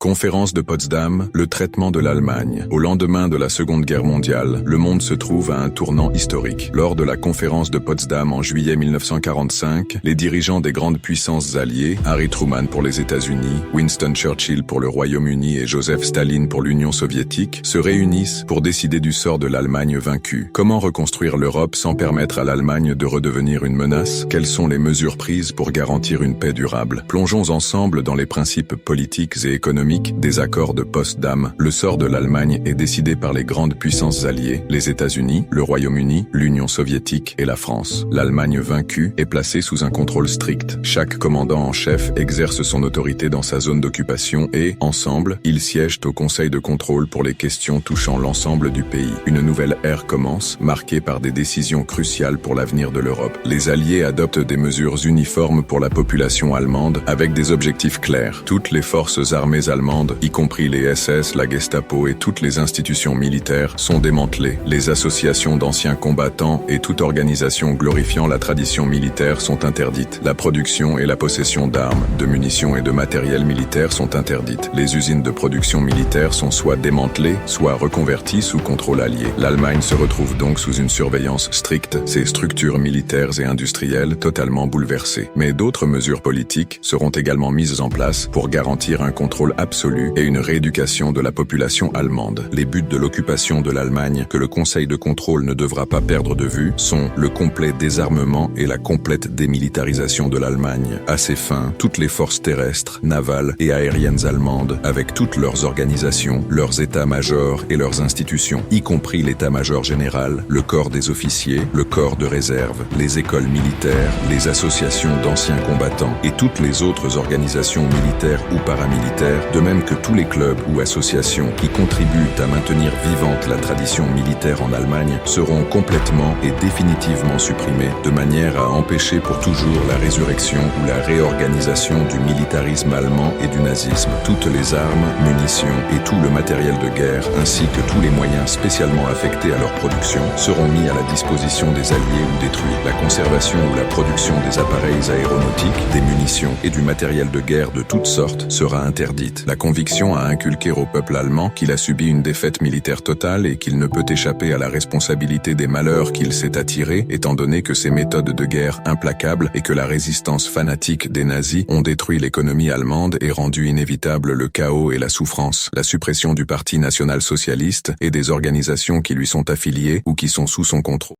Conférence de Potsdam, le traitement de l'Allemagne. Au lendemain de la Seconde Guerre mondiale, le monde se trouve à un tournant historique. Lors de la conférence de Potsdam en juillet 1945, les dirigeants des grandes puissances alliées, Harry Truman pour les États-Unis, Winston Churchill pour le Royaume-Uni et Joseph Staline pour l'Union soviétique, se réunissent pour décider du sort de l'Allemagne vaincue. Comment reconstruire l'Europe sans permettre à l'Allemagne de redevenir une menace? Quelles sont les mesures prises pour garantir une paix durable? Plongeons ensemble dans les principes politiques et économiques des accords de Potsdam. Le sort de l'Allemagne est décidé par les grandes puissances alliées, les États-Unis, le Royaume-Uni, l'Union soviétique et la France. L'Allemagne vaincue est placée sous un contrôle strict. Chaque commandant en chef exerce son autorité dans sa zone d'occupation et, ensemble, ils siègent au Conseil de contrôle pour les questions touchant l'ensemble du pays. Une nouvelle ère commence, marquée par des décisions cruciales pour l'avenir de l'Europe. Les Alliés adoptent des mesures uniformes pour la population allemande avec des objectifs clairs. Toutes les forces armées allemandes, y compris les SS, la Gestapo et toutes les institutions militaires, sont démantelées. Les associations d'anciens combattants et toute organisation glorifiant la tradition militaire sont interdites. La production et la possession d'armes, de munitions et de matériel militaire sont interdites. Les usines de production militaire sont soit démantelées, soit reconverties sous contrôle allié. L'Allemagne se retrouve donc sous une surveillance stricte, ses structures militaires et industrielles totalement bouleversées. Mais d'autres mesures politiques seront également mises en place pour garantir un contrôle absolu et une rééducation de la population allemande. Les buts de l'occupation de l'Allemagne, que le Conseil de contrôle ne devra pas perdre de vue, sont le complet désarmement et la complète démilitarisation de l'Allemagne. À ces fins, toutes les forces terrestres, navales et aériennes allemandes, avec toutes leurs organisations, leurs états-majors et leurs institutions, y compris l'état-major général, le corps des officiers, le corps de réserve, les écoles militaires, les associations d'anciens combattants et toutes les autres organisations militaires ou paramilitaires, de même que tous les clubs ou associations qui contribuent à maintenir vivante la tradition militaire en Allemagne, seront complètement et définitivement supprimés, de manière à empêcher pour toujours la résurrection ou la réorganisation du militarisme allemand et du nazisme. Toutes les armes, munitions et tout le matériel de guerre, ainsi que tous les moyens spécialement affectés à leur production, seront mis à la disposition des Alliés ou détruits. La conservation ou la production des appareils aéronautiques, des munitions et du matériel de guerre de toutes sortes sera interdite. La conviction à inculquer au peuple allemand qu'il a subi une défaite militaire totale et qu'il ne peut échapper à la responsabilité des malheurs qu'il s'est attirés, étant donné que ces méthodes de guerre implacables et que la résistance fanatique des nazis ont détruit l'économie allemande et rendu inévitable le chaos et la souffrance. La suppression du Parti national-socialiste et des organisations qui lui sont affiliées ou qui sont sous son contrôle.